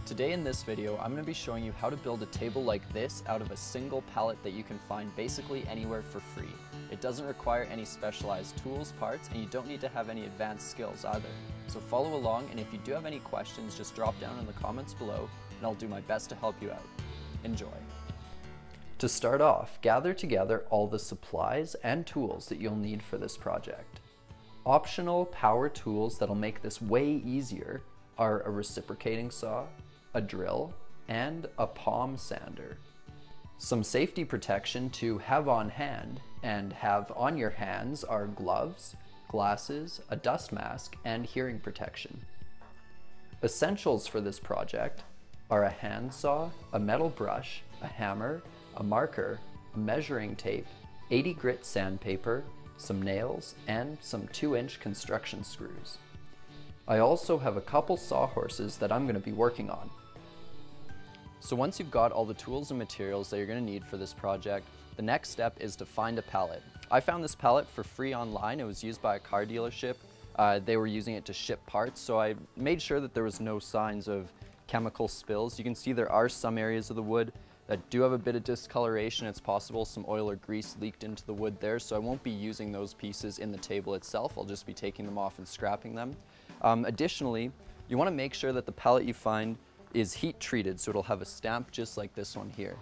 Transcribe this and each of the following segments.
Today in this video, I'm going to be showing you how to build a table like this out of a single pallet that you can find basically anywhere for free. It doesn't require any specialized tools, parts, and you don't need to have any advanced skills either. So follow along, and if you do have any questions, just drop down in the comments below, and I'll do my best to help you out. Enjoy. To start off, gather together all the supplies and tools that you'll need for this project. Optional power tools that'll make this way easier are a reciprocating saw, a drill, and a palm sander. Some safety protection to have on hand and have on your hands are gloves, glasses, a dust mask, and hearing protection. Essentials for this project are a handsaw, a metal brush, a hammer, a marker, a measuring tape, 80 grit sandpaper, some nails, and some 2-inch construction screws. I also have a couple sawhorses that I'm going to be working on. So once you've got all the tools and materials that you're going to need for this project, the next step is to find a pallet. I found this pallet for free online. It was used by a car dealership. They were using it to ship parts, so I made sure that there was no signs of chemical spills. You can see there are some areas of the wood that do have a bit of discoloration. It's possible some oil or grease leaked into the wood there, so I won't be using those pieces in the table itself. I'll just be taking them off and scrapping them. Additionally, you want to make sure that the pallet you find is heat treated, so it'll have a stamp just like this one here.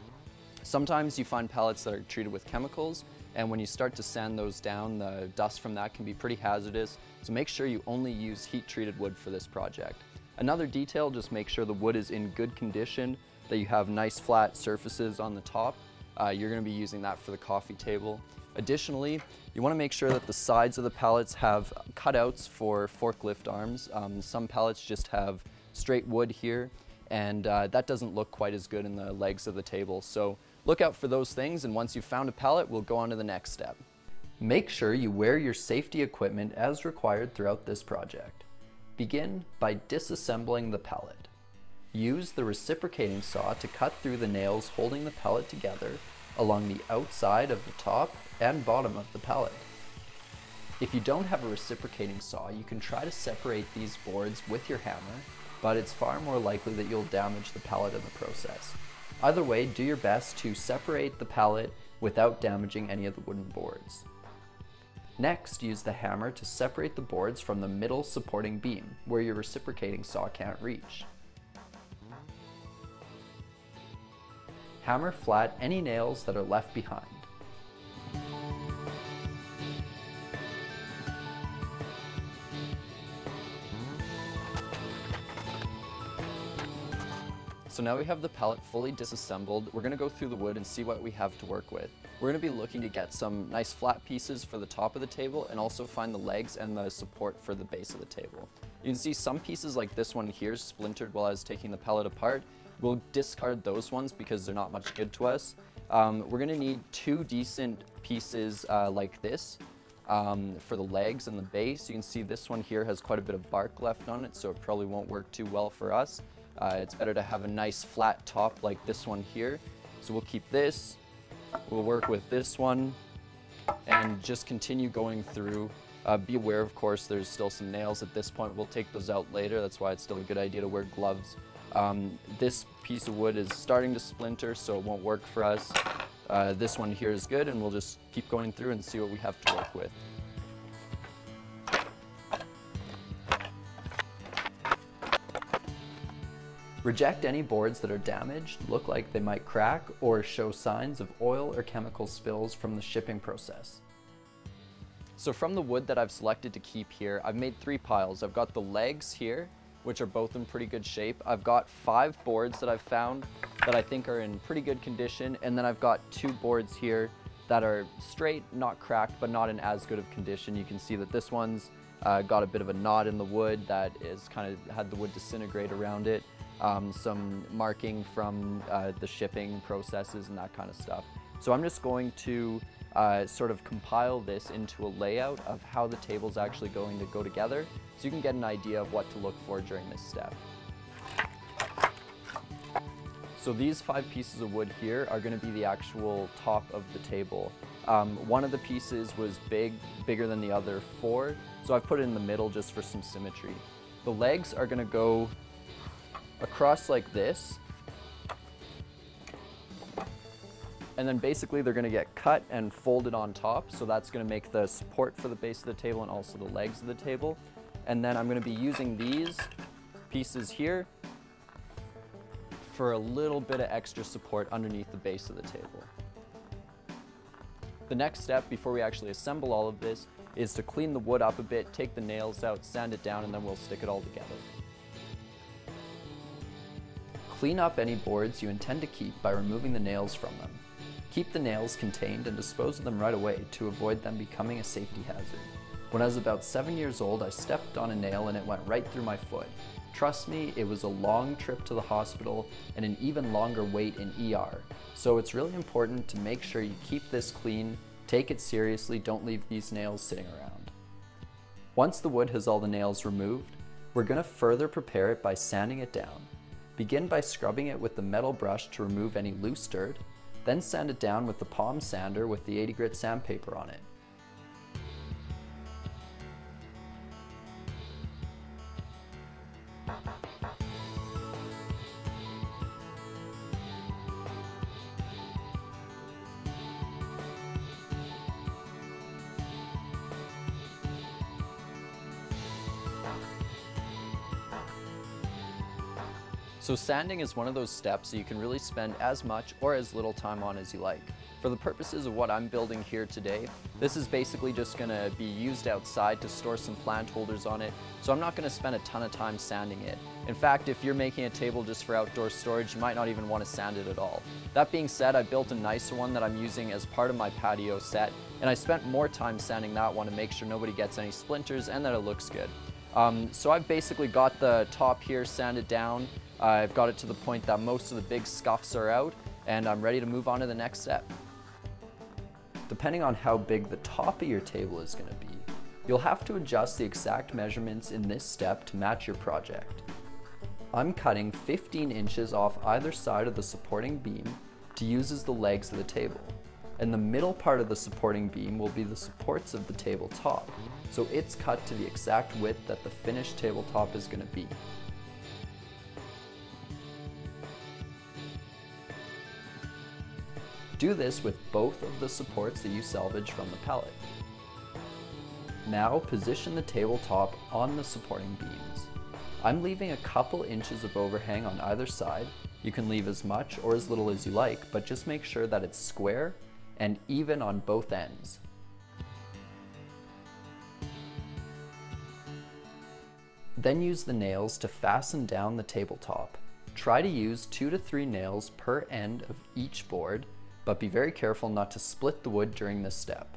Sometimes you find pallets that are treated with chemicals, and when you start to sand those down, the dust from that can be pretty hazardous, so make sure you only use heat treated wood for this project. Another detail, just make sure the wood is in good condition, that you have nice flat surfaces on the top. You're going to be using that for the coffee table. Additionally, you want to make sure that the sides of the pallets have cutouts for forklift arms. Some pallets just have straight wood here, and that doesn't look quite as good in the legs of the table. So look out for those things, and once you've found a pallet, we'll go on to the next step. Make sure you wear your safety equipment as required throughout this project. Begin by disassembling the pallet. Use the reciprocating saw to cut through the nails holding the pallet together along the outside of the top and bottom of the pallet. If you don't have a reciprocating saw, you can try to separate these boards with your hammer, but it's far more likely that you'll damage the pallet in the process. Either way, do your best to separate the pallet without damaging any of the wooden boards. Next, use the hammer to separate the boards from the middle supporting beam, where your reciprocating saw can't reach. Hammer flat any nails that are left behind. So now we have the pallet fully disassembled. We're going to go through the wood and see what we have to work with. We're going to be looking to get some nice flat pieces for the top of the table and also find the legs and the support for the base of the table. You can see some pieces like this one here splintered while I was taking the pallet apart. We'll discard those ones because they're not much good to us. We're going to need 2 decent pieces like this for the legs and the base. You can see this one here has quite a bit of bark left on it, so it probably won't work too well for us. It's better to have a nice flat top like this one here. So we'll keep this, we'll work with this one, and just continue going through. Be aware, of course, there's still some nails at this point. We'll take those out later. That's why it's still a good idea to wear gloves. This piece of wood is starting to splinter, so it won't work for us. This one here is good, and we'll just keep going through and see what we have to work with. Reject any boards that are damaged, look like they might crack, or show signs of oil or chemical spills from the shipping process. So from the wood that I've selected to keep here, I've made 3 piles. I've got the legs here, which are both in pretty good shape. I've got 5 boards that I've found that I think are in pretty good condition, and then I've got 2 boards here that are straight, not cracked, but not in as good of condition. You can see that this one's got a bit of a knot in the wood that is kind of had the wood disintegrate around it. Some marking from the shipping processes and that kind of stuff. So I'm just going to sort of compile this into a layout of how the table's actually going to go together, so you can get an idea of what to look for during this step. So these 5 pieces of wood here are going to be the actual top of the table. One of the pieces was bigger than the other 4, so I've put it in the middle just for some symmetry. The legs are going to go across like this. And then basically they're going to get cut and folded on top, so that's going to make the support for the base of the table and also the legs of the table. And then I'm going to be using these pieces here for a little bit of extra support underneath the base of the table. The next step before we actually assemble all of this is to clean the wood up a bit, take the nails out, sand it down, and then we'll stick it all together. Clean up any boards you intend to keep by removing the nails from them. Keep the nails contained and dispose of them right away to avoid them becoming a safety hazard. When I was about 7 years old, I stepped on a nail and it went right through my foot. Trust me, it was a long trip to the hospital and an even longer wait in ER. So it's really important to make sure you keep this clean, take it seriously, don't leave these nails sitting around. Once the wood has all the nails removed, we're going to further prepare it by sanding it down. Begin by scrubbing it with the metal brush to remove any loose dirt, then sand it down with the palm sander with the 80 grit sandpaper on it. So sanding is one of those steps that you can really spend as much or as little time on as you like. For the purposes of what I'm building here today, this is basically just going to be used outside to store some plant holders on it, so I'm not going to spend a ton of time sanding it. In fact, if you're making a table just for outdoor storage, you might not even want to sand it at all. That being said, I built a nicer one that I'm using as part of my patio set, and I spent more time sanding that one to make sure nobody gets any splinters and that it looks good. So I've basically got the top here sanded down. I've got it to the point that most of the big scuffs are out, and I'm ready to move on to the next step. Depending on how big the top of your table is going to be, you'll have to adjust the exact measurements in this step to match your project. I'm cutting 15 inches off either side of the supporting beam to use as the legs of the table, and the middle part of the supporting beam will be the supports of the tabletop, so it's cut to the exact width that the finished tabletop is going to be. Do this with both of the supports that you salvage from the pallet. Now position the tabletop on the supporting beams. I'm leaving a couple inches of overhang on either side. You can leave as much or as little as you like, but just make sure that it's square and even on both ends. Then use the nails to fasten down the tabletop. Try to use 2 to 3 nails per end of each board, but be very careful not to split the wood during this step.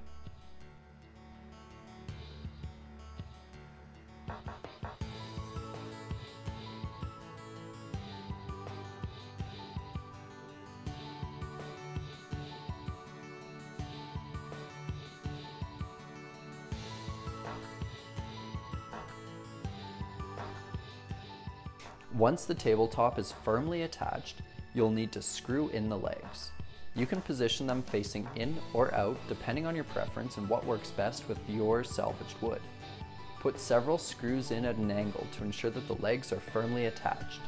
Once the tabletop is firmly attached, you'll need to screw in the legs. You can position them facing in or out depending on your preference and what works best with your salvaged wood. Put several screws in at an angle to ensure that the legs are firmly attached.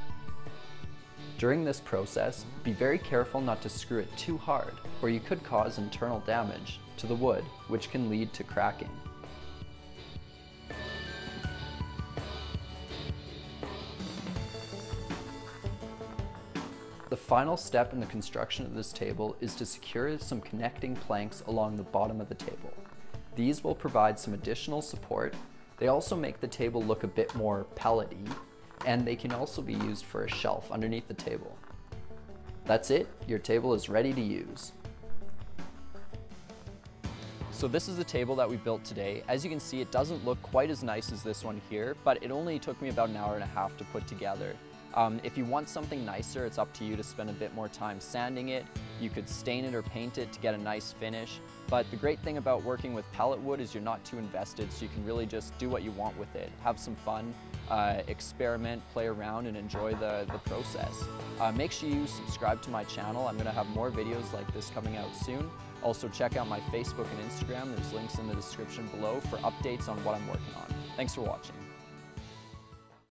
During this process, be very careful not to screw it too hard, or you could cause internal damage to the wood, which can lead to cracking. The final step in the construction of this table is to secure some connecting planks along the bottom of the table. These will provide some additional support. They also make the table look a bit more pallet-y, and they can also be used for a shelf underneath the table. That's it, your table is ready to use. So this is the table that we built today. As you can see, it doesn't look quite as nice as this one here, but it only took me about an hour and a half to put together. If you want something nicer, it's up to you to spend a bit more time sanding it. You could stain it or paint it to get a nice finish. But the great thing about working with pallet wood is you're not too invested, so you can really just do what you want with it. Have some fun, experiment, play around, and enjoy the process. Make sure you subscribe to my channel. I'm going to have more videos like this coming out soon. Also check out my Facebook and Instagram. There's links in the description below for updates on what I'm working on. Thanks for watching.